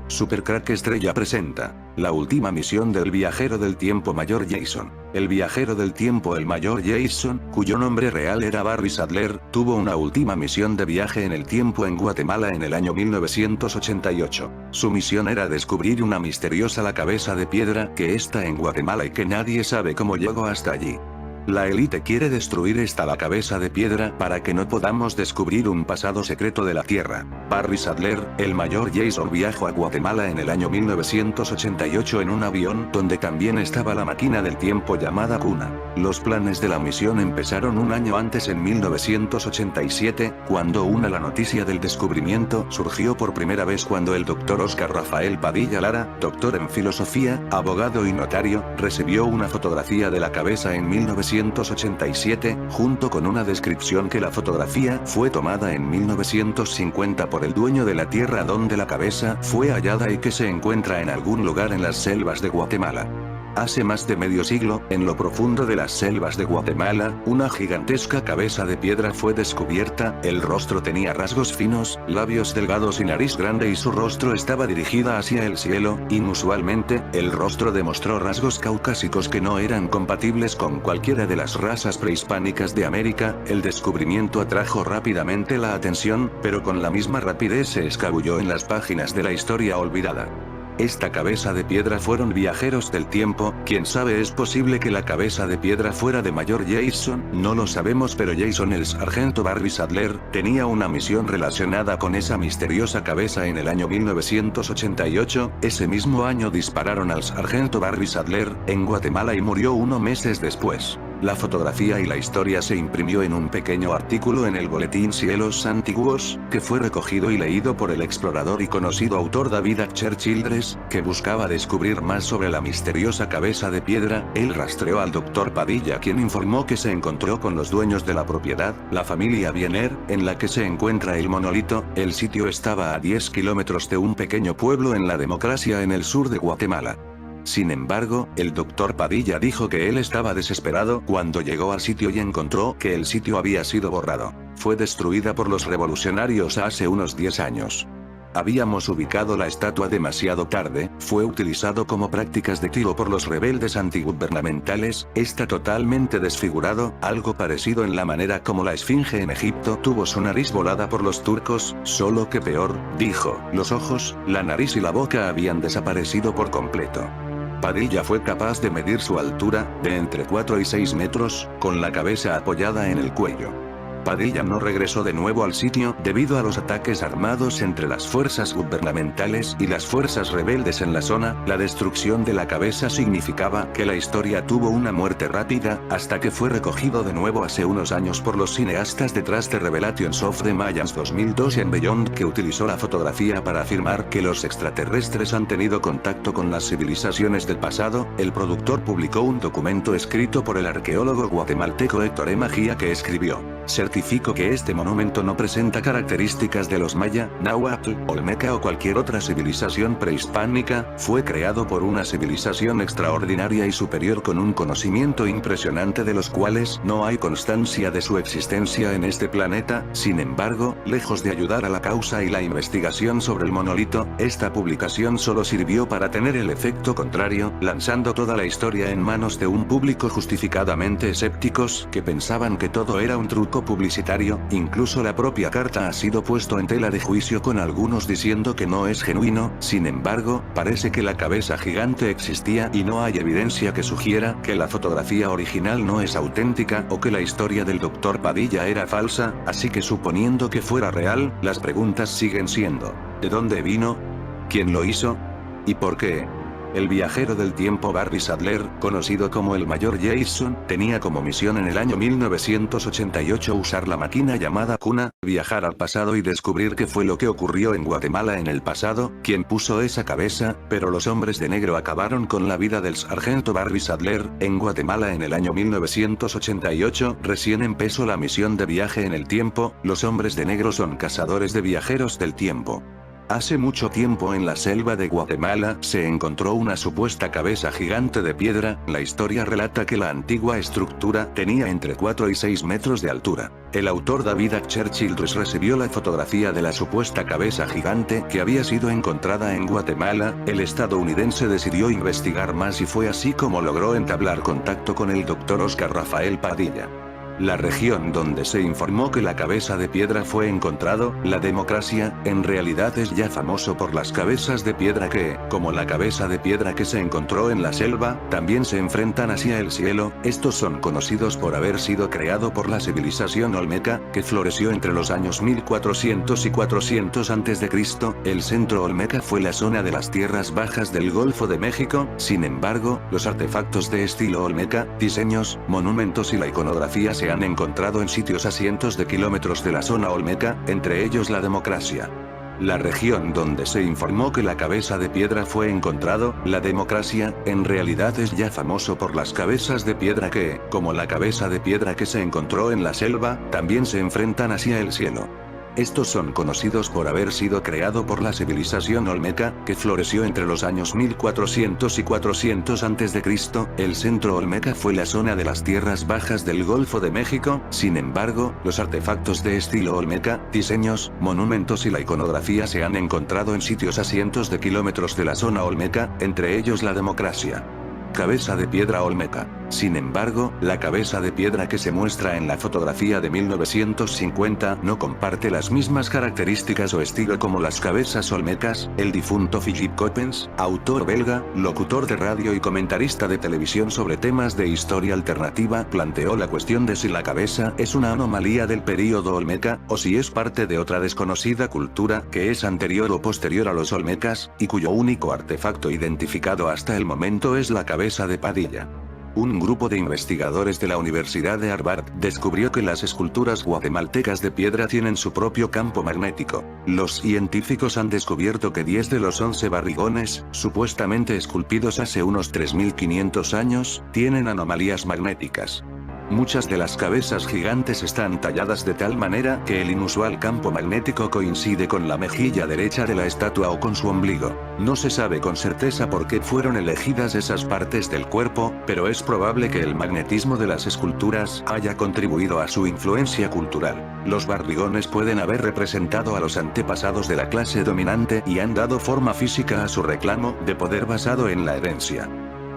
Super Crack Estrella presenta la última misión del viajero del tiempo mayor Jason. El viajero del tiempo el mayor Jason, cuyo nombre real era Barry Sadler, tuvo una última misión de viaje en el tiempo en Guatemala en el año 1988. Su misión era descubrir una misteriosa la cabeza de piedra que está en Guatemala y que nadie sabe cómo llegó hasta allí. La élite quiere destruir la cabeza de piedra para que no podamos descubrir un pasado secreto de la Tierra. Barry Sadler, el mayor Jason viajó a Guatemala en el año 1988 en un avión donde también estaba la máquina del tiempo llamada Cuna. Los planes de la misión empezaron un año antes en 1987, cuando la noticia del descubrimiento surgió por primera vez cuando el Dr. Oscar Rafael Padilla Lara, doctor en filosofía, abogado y notario, recibió una fotografía de la cabeza en 1987, junto con una descripción que la fotografía fue tomada en 1950 por el dueño de la tierra donde la cabeza fue hallada y que se encuentra en algún lugar en las selvas de Guatemala. Hace más de medio siglo, en lo profundo de las selvas de Guatemala, una gigantesca cabeza de piedra fue descubierta. El rostro tenía rasgos finos, labios delgados y nariz grande y su rostro estaba dirigida hacia el cielo. Inusualmente, el rostro demostró rasgos caucásicos que no eran compatibles con cualquiera de las razas prehispánicas de América. El descubrimiento atrajo rápidamente la atención, pero con la misma rapidez se escabulló en las páginas de la historia olvidada. Esta cabeza de piedra fueron viajeros del tiempo. Quién sabe, es posible que la cabeza de piedra fuera de mayor Jason, no lo sabemos, pero Jason el sargento Barry Sadler tenía una misión relacionada con esa misteriosa cabeza en el año 1988. Ese mismo año dispararon al sargento Barry Sadler en Guatemala y murió unos meses después. La fotografía y la historia se imprimió en un pequeño artículo en el boletín Cielos Antiguos, que fue recogido y leído por el explorador y conocido autor David H. Childress, que buscaba descubrir más sobre la misteriosa cabeza de piedra. Él rastreó al Dr. Padilla, quien informó que se encontró con los dueños de la propiedad, la familia Biener, en la que se encuentra el monolito. El sitio estaba a 10 kilómetros de un pequeño pueblo en la Democracia en el sur de Guatemala. Sin embargo, el Dr. Padilla dijo que él estaba desesperado cuando llegó al sitio y encontró que el sitio había sido borrado. Fue destruida por los revolucionarios hace unos 10 años. Habíamos ubicado la estatua demasiado tarde, fue utilizado como prácticas de tiro por los rebeldes antigubernamentales, está totalmente desfigurado, algo parecido en la manera como la esfinge en Egipto tuvo su nariz volada por los turcos, solo que peor, dijo. Los ojos, la nariz y la boca habían desaparecido por completo. Padilla fue capaz de medir su altura, de entre 4 y 6 metros, con la cabeza apoyada en el cuello. Padilla no regresó de nuevo al sitio debido a los ataques armados entre las fuerzas gubernamentales y las fuerzas rebeldes en la zona. La destrucción de la cabeza significaba que la historia tuvo una muerte rápida, hasta que fue recogido de nuevo hace unos años por los cineastas detrás de Revelations of the Mayans 2002 en Beyond, que utilizó la fotografía para afirmar que los extraterrestres han tenido contacto con las civilizaciones del pasado. El productor publicó un documento escrito por el arqueólogo guatemalteco Héctor E. Magía que escribió: certifico que este monumento no presenta características de los maya, náhuatl, olmeca o cualquier otra civilización prehispánica, fue creado por una civilización extraordinaria y superior con un conocimiento impresionante de los cuales no hay constancia de su existencia en este planeta. Sin embargo, lejos de ayudar a la causa y la investigación sobre el monolito, esta publicación solo sirvió para tener el efecto contrario, lanzando toda la historia en manos de un público justificadamente escépticos, que pensaban que todo era un truco publicitario. Incluso la propia carta ha sido puesto en tela de juicio, con algunos diciendo que no es genuino. Sin embargo, parece que la cabeza gigante existía y no hay evidencia que sugiera que la fotografía original no es auténtica o que la historia del Dr. Padilla era falsa, así que suponiendo que fuera real, las preguntas siguen siendo: ¿de dónde vino? ¿Quién lo hizo? ¿Y por qué? El viajero del tiempo Barry Sadler, conocido como el mayor Jason, tenía como misión en el año 1988 usar la máquina llamada Cuna, viajar al pasado y descubrir qué fue lo que ocurrió en Guatemala en el pasado, quién puso esa cabeza. Pero los hombres de negro acabaron con la vida del sargento Barry Sadler en Guatemala en el año 1988. Recién empezó la misión de viaje en el tiempo. Los hombres de negro son cazadores de viajeros del tiempo. Hace mucho tiempo en la selva de Guatemala se encontró una supuesta cabeza gigante de piedra. La historia relata que la antigua estructura tenía entre 4 y 6 metros de altura. El autor David H. Childress recibió la fotografía de la supuesta cabeza gigante que había sido encontrada en Guatemala. El estadounidense decidió investigar más y fue así como logró entablar contacto con el Dr. Oscar Rafael Padilla. La región donde se informó que la cabeza de piedra fue encontrado, la Democracia, en realidad es ya famoso por las cabezas de piedra que, como la cabeza de piedra que se encontró en la selva, también se enfrentan hacia el cielo. Estos son conocidos por haber sido creado por la civilización olmeca, que floreció entre los años 1400 y 400 a.C. El centro olmeca fue la zona de las tierras bajas del Golfo de México. Sin embargo, los artefactos de estilo olmeca, diseños, monumentos y la iconografía se han encontrado en sitios a cientos de kilómetros de la zona olmeca, entre ellos la Democracia. La región donde se informó que la cabeza de piedra fue encontrado, la Democracia, en realidad es ya famoso por las cabezas de piedra que, como la cabeza de piedra que se encontró en la selva, también se enfrentan hacia el cielo. Estos son conocidos por haber sido creado por la civilización olmeca, que floreció entre los años 1400 y 400 a.C. El centro olmeca fue la zona de las tierras bajas del Golfo de México. Sin embargo, los artefactos de estilo olmeca, diseños, monumentos y la iconografía se han encontrado en sitios a cientos de kilómetros de la zona olmeca, entre ellos la Democracia. Cabeza de piedra olmeca. Sin embargo, la cabeza de piedra que se muestra en la fotografía de 1950 no comparte las mismas características o estilo como las cabezas olmecas. El difunto Philip Coppens, autor belga, locutor de radio y comentarista de televisión sobre temas de historia alternativa, planteó la cuestión de si la cabeza es una anomalía del período olmeca, o si es parte de otra desconocida cultura que es anterior o posterior a los olmecas, y cuyo único artefacto identificado hasta el momento es la cabeza de Padilla. Un grupo de investigadores de la Universidad de Harvard descubrió que las esculturas guatemaltecas de piedra tienen su propio campo magnético. Los científicos han descubierto que 10 de los 11 barrigones, supuestamente esculpidos hace unos 3500 años, tienen anomalías magnéticas. Muchas de las cabezas gigantes están talladas de tal manera que el inusual campo magnético coincide con la mejilla derecha de la estatua o con su ombligo. No se sabe con certeza por qué fueron elegidas esas partes del cuerpo, pero es probable que el magnetismo de las esculturas haya contribuido a su influencia cultural. Los barrigones pueden haber representado a los antepasados de la clase dominante y han dado forma física a su reclamo de poder basado en la herencia.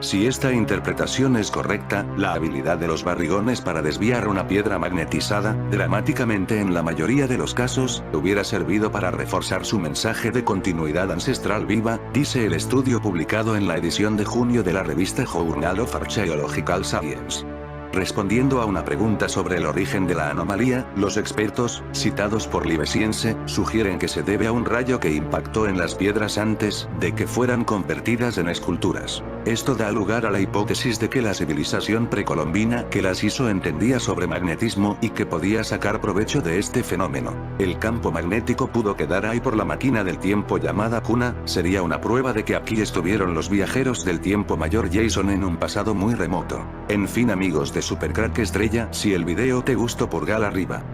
Si esta interpretación es correcta, la habilidad de los barrigones para desviar una piedra magnetizada, dramáticamente en la mayoría de los casos, hubiera servido para reforzar su mensaje de continuidad ancestral viva, dice el estudio publicado en la edición de junio de la revista Journal of Archaeological Science. Respondiendo a una pregunta sobre el origen de la anomalía, los expertos, citados por Livescience, sugieren que se debe a un rayo que impactó en las piedras antes de que fueran convertidas en esculturas. Esto da lugar a la hipótesis de que la civilización precolombina que las hizo entendía sobre magnetismo y que podía sacar provecho de este fenómeno. El campo magnético pudo quedar ahí por la máquina del tiempo llamada cuna. Sería una prueba de que aquí estuvieron los viajeros del tiempo mayor Jason en un pasado muy remoto. En fin, amigos de Supercrack Estrella, si el video te gustó, pulgar arriba.